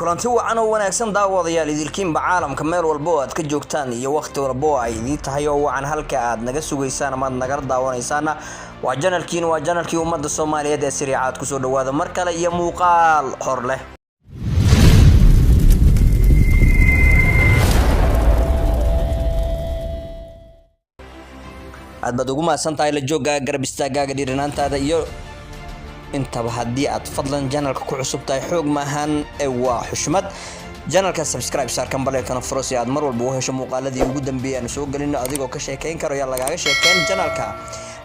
kulanti wacan oo wanaagsan daawadayaal idilkiin caalamka meel walba oo aad ka joogtaan iyo waqti walba oo ay idin tahay oo wacan halka aad naga sugaysaan ama naga daawanaysaan waa channelkii ummadda Soomaaliyeed ee sariicaad ku soo dhawaada mar kale iyo muuqaal hor leh aad baad ugu maasantahay la jooga garab istaagaaga dhiiranaantaada iyo intaba haddii aad fadlan channelka ku cusub tahay xoog maahan waa xushmad channelka subscribe saarkan baleekana furo si aad mar walba u hesho muuqaaladii ugu dambeeyay aan soo galino adigoo ka sheekeyn karo yaa lagaaga sheekeyn channelka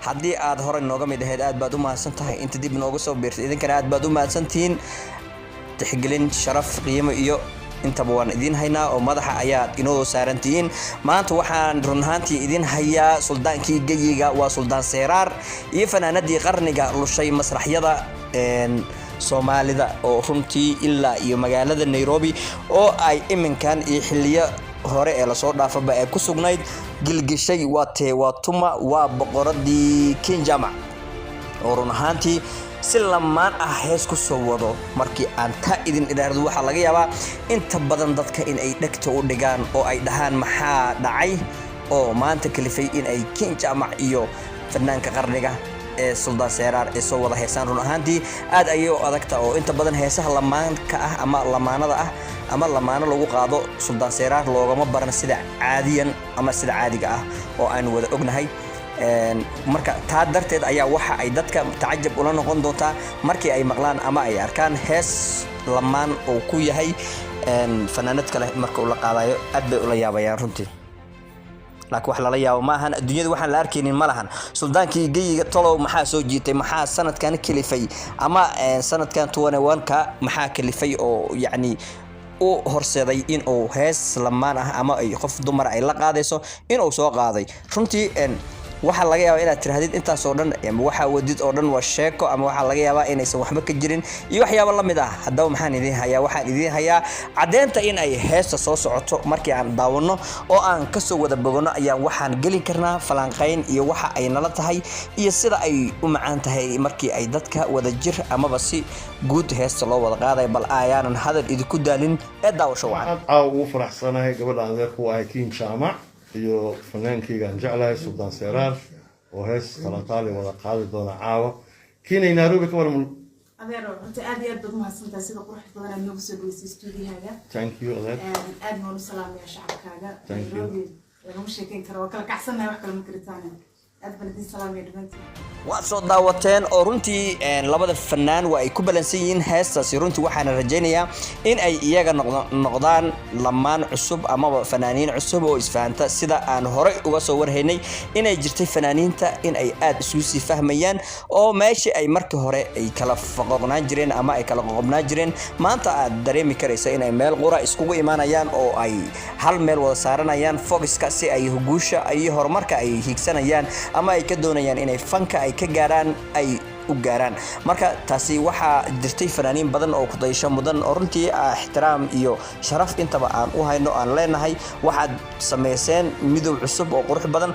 haddii aad hore nooga mid ahayd aad baad u mahadsantahay inta dib nooga soo biirtay idinkana aad baad u mahadsantihiin tixgelin sharaf qiimo iyo intaba waan idin haynaa oo madaxa ayaad inoo saarantihiin maanta waxaan run ahaantii idin hayaa suldaankii geyiga waa suldaan Seeraar iyo fanaanadii qarniga lushay masraxyada Soomaalida oo runtii ilaa iyo magaalada Nairobi oo ay iminkan iyo xilliyo hore ee la soo dhaafaba ay ku sugnayd gilgishay waa tuma waa boqoradii Kinjama oo run ahaantii si lamaan ah hees ku soo wado markii aan ta idin idhaahdo waxa laga yaabaa inta badan dadka in ay dhagta u dhigaan oo ay dhahaan maxaa dhacay oo maanta kalifay in ay Kinjama iyo fanaanka qarniga ee suldaan Seeraar ee soo wada heesaan run ahaantii aad ayay u adagta oo inta badan heesaha lamaanka ah ama lamaanada ah ama lamaano lagu qaado suldaan Seeraar loogama baran sida caadiyan ama sida caadiga ah oo aan wada ognahay marka taa darteed ayaa waxa ay dadka tacajab ula noqon doontaa markii ay maqlaan ama ay arkaan hees lamaan oo ku yahay fanaanad kale marka uu la qaadayo aad bay ula yaabayaan runtii laakiin wax la yaabo maahan adduunyada waxaan la arkaynin malahan suldaankii geyiga tolow maxaa soo jiitay maxaa sanadkan kalifay ama sanadkan 21ka maxaa kalifay oo yacni u horseeday in uu hees lamaan ah ama ay qof dumar ay la qaadayso in uu soo qaaday runtii waxa laga yaabaa inaad tiraahdid intaas oo dhan ama waxa wadid oo dhan waa sheeko ama waxa laga yaabaa inaysan waxba ka jirin iyo waxyaabo la mid ah haddaba waxaan idin hayaa cadeynta in ay heesta soo socoto markii aan daawano oo aan ka soo wada bogano ayaan waxaan gelin karnaa falanqayn iyo waxa ay nala tahay iyo sida ay u macaan tahay markii ay dadka wada jir amaba si guud heesta loo wada qaaday bal ayaanan hadal idinku daalin ee daawasho wacan ugu faraxsanahay gabadha aan leeyahay waa Kinjama iyo fanaankayga aan jeclahay suldaan Seeraar oo hees kala qaadi doona caawa kiinay Nairobi ka waran adeero inta aad iyo aad mahadsantahay sida quruxda badan aad noogu soo dhaweysay studio-gaaga thank you adeer aad noo salaamaya shacabkaaga Nairobi lagu sheekeyn karo waa kala kacsanahay wax kala ma karitaan waa soo daawateen oo runtii labada fanaan waa ay ku balansan yihiin heestaasi runtii waxaan rajaynayaa in ay iyaga noqdaan lamaan cusub ama fanaaniin cusub oo isfahamta sida aan hore uga soo warhaynay inay jirtay fanaaniinta in ay aad isugu sii fahmayaan oo meeshii ay markii hore ay kala faqoqnaan jireen ama ay kala qoqobnaan jireen maanta aad dareemi karaysa in ay meel qura iskugu imaanayaan oo ay hal meel wada saaranayaan focuska si ay guusha iyo horumarka ay higsanayaan ama ay ka doonayaan inay fanka ay ka gaaraan ay u gaaraan marka taasi waxa jirtay fanaaniin badan oo ku daysho mudan oo runtii ixtiraam iyo sharaf intaba aan u hayno aan leenahay waxaad sameyseen midoob cusub oo qurux badan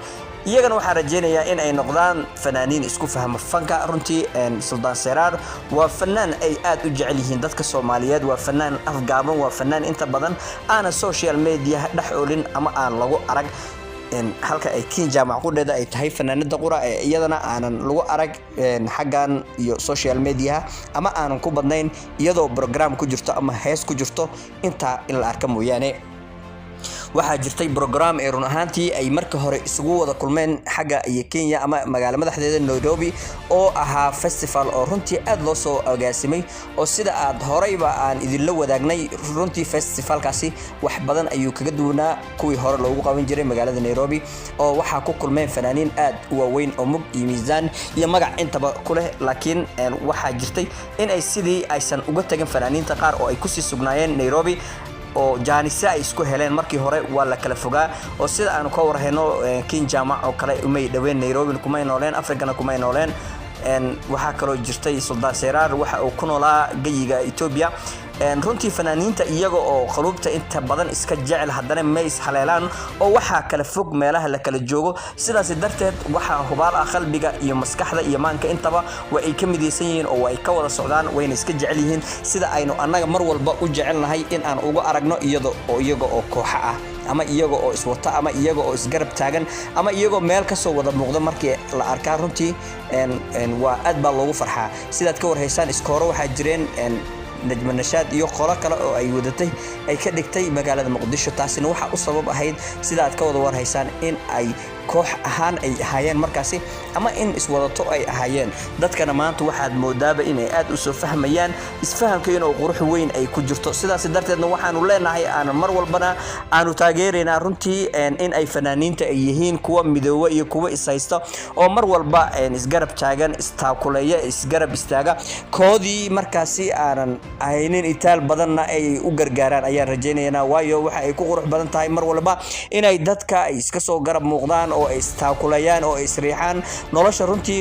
iyagana waxaan rajaynayaa in ay noqdaan fanaaniin isku fahma fanka runtii suldaan Seeraar waa fanaan ay aad u jecel yihiin dadka Soomaaliyeed waa fanaan afgaaban waa fanaan inta badan aan social media dhex oolin ama aan lagu arag halka ay Kinjama qudheeda ay tahay fanaanada qura ee iyadana aanan lagu arag xaggan iyo social media ama aanan ku badnayn iyadoo program ku jirto ama hees ku jirto inta in la arka mooyaane waxaa jirtay program ee run ahaantii ay marka hore isugu wada kulmeen xagga iyo Kenya ama magaalada madaxdeeda Nairobi oo ahaa festival oo runtii aad loo soo agaasimay oo sida aad horeyba aan idin la wadaagnay runtii festivalkaasi wax badan ayuu kaga duwanaa kuwii hore loogu qaban jiray magaalada Nairobi oo waxa ku kulmeen fanaaniin aad u waaweyn oo mug iyo miisaan iyo magac intaba ku leh laakiin waxa jirtay in ay sidii aysan uga tagin fanaaniinta qaar oo ay ku sii sugnaayeen Nairobi oo jaanisa ay isku heleen markii hore waa la kala fogaa oo sida aan ka warhayno Kinjama oo kale umay dhaween Nairobi kuma nooleen Afrikana kuma nooleen waxa kale oo jirtay suldaan Seeraar waxa uu ku noolaa geyiga Ethiopia runtii fanaaniinta iyaga oo qalubta inta badan iska jecel haddana ma is haleelaan oo waxa kala fog meelaha la kala joogo sidaas darteed waxa hubaal ah qalbiga iyo maskaxda iyo maanka intaba way ay ka midaysan yihiin oo ay ka wada socdaan wayna iska jecel yihiin sida aynu annaga mar walba u jecelnahay in aan uga aragno iyaga oo kooxa ah ama iyaga oo iswata ama iyaga oo isgarab taagan ama iyaga meel ka soo wada muuqda markii la arkaa runtii waa aad baa loogu farxaa sidaad ka warhaysaan iskooro waxa jireen najma nashaad iyo qolo kale oo ay wadatay ay ka dhigtay magaalada muqdisho taasina waxa u sabab ahayd sida aad ka wada warhaysaan in ay koox ahaan ay ahaayeen markaasi ama in iswadato ay ahaayeen dadkana maanta waxaad moodaaba inay aad u soo fahmayaan isfahamkeen oo qurux weyn ay ku jirto sidaas darteedna waxaanu leenahay aan mar walbana aanu taageeraynaa runtii in ay fanaaniinta ay yihiin kuwa midooba iyo kuwa ishaysta oo mar walba isgarab taagan istaakuleeya isgarab istaaga koodii markaasi aanan ahaynin itaal badanna ay u gargaaraan ayaan rajaynaynaa waayo waxa ay ku qurux badan tahay mar walba inay dadka ay iska soo garab muuqdaan oo istaakulayaan oo isriixaan nolosha runtii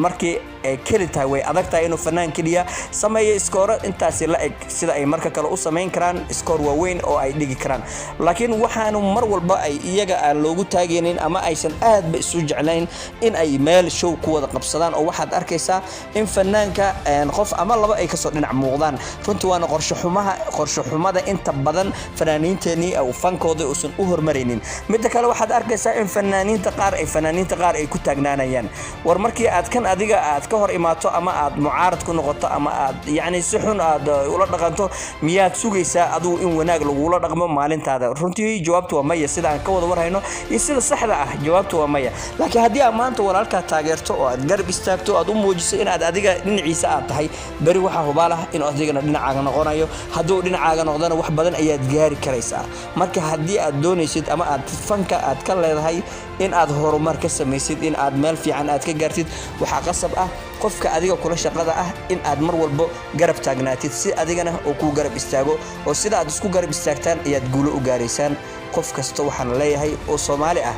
markii keli tahay way adag tahay inuu fanaan keliya sameeyo iskoor intaasi la eg sida ay marka kale u sameyn karaan iskoor waaweyn oo ay dhigi karaan laakiin waxaanu mar walba ay iyaga aan loogu taageenin ama aysan aadba isu jeclayn in ay meel show ku wada qabsadaan oo waxaad arkaysaa in fanaanka qof ama laba ay kasoo dhinac muuqdaan runtii waana qorshe xumada inta badan fanaaniinteenii oo fankooda uusan u hormaraynin midda kale waxaad arkaysaa in fanaaniinta qaar ay ku taagnaanayaan war markii aad kan adiga aad ka hor imaato ama aad mucaarad ku noqoto ama aad yacni si xun aad ula dhaqanto miyaad sugaysaa adigu in wanaag lagula dhaqmo maalintaada runtii jawaabtu waa maya sida aan ka wada warhayno iyo sida saxda ah jawaabtu waa maya laakiin haddii aad maanta walaalkaa taageerto oo aad garab istaagto aad u muujiso inaad adiga dhinaciisa aad tahay beri waxaa hubaal ah in adigana dhinacaaga noqonayo hadduu dhinacaaga noqdana wax badan ayaad gaari karaysaa marka haddii aad doonaysid ama aad fanka aad ka leedahay in aad horumar ka samaysid in aad meel fiican aad ka gaartid waxaa qasab ah qofka adiga kula shaqada ah in aad mar walba garab taagnaatid si adigana oo ku garab istaago oo sida aad isku garab istaagtaan ayaad guulo u gaaraysaan qof kasta waxaan leeyahay oo Soomaali ah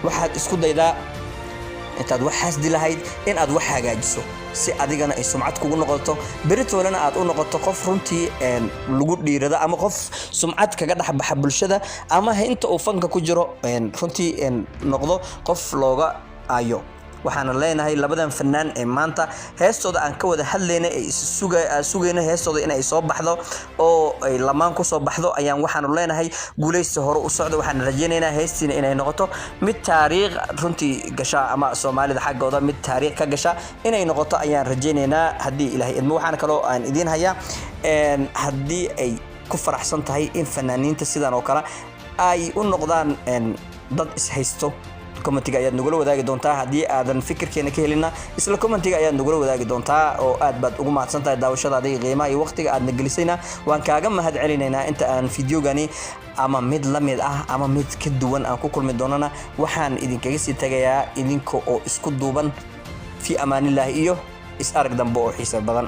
waxaad isku daydaa intaad wax xasdi lahayd in aad wax hagaajiso si adigana ay sumcad kugu noqoto beritoolana aad u noqoto qof runtii lagu dhiirada ama qof sumcad kaga dhaxbaxa bulshada ama inta uu fanka ku jiro runtii noqdo qof looga ayo waxaan leenahay labadan fanaan ee maanta heestooda aan ka wada hadlaynay ay sugayna heestooda in ay soo baxdo oo ay lamaan ku soo baxdo ayaan waxaan leenahay guuleysta hore u socdo waxaan rajaynaynaa heestiina inay noqoto mid taariikh runtii gasha ama Soomaalida xaggooda mid taariikh ka gasha inay noqoto ayaan rajaynaynaa hadii Ilaahay idmo waxaan kale oo aan idin hayaa hadii ay ku faraxsan tahay in fanaaniinta sidan oo kale ay u noqdaan dad is haysto commentiga ayaad nagula wadaagi doontaa hadii aadan fikirkeena ka helina isla commentiga ayaad nagula wadaagi doontaa oo aad baad ugu mahadsantahay daawashada adiga qiimaha iyo waqtiga aad nagelisayna waan kaaga mahadcelinaynaa inta aan fiidiyogani ama mid la mid ah ama mid ka duwan aan ku kulmi doonana waxaan idinkaga sii tagayaa idinka oo isku duuban fi amaanillah iyo is arag dambe oo xiiso badan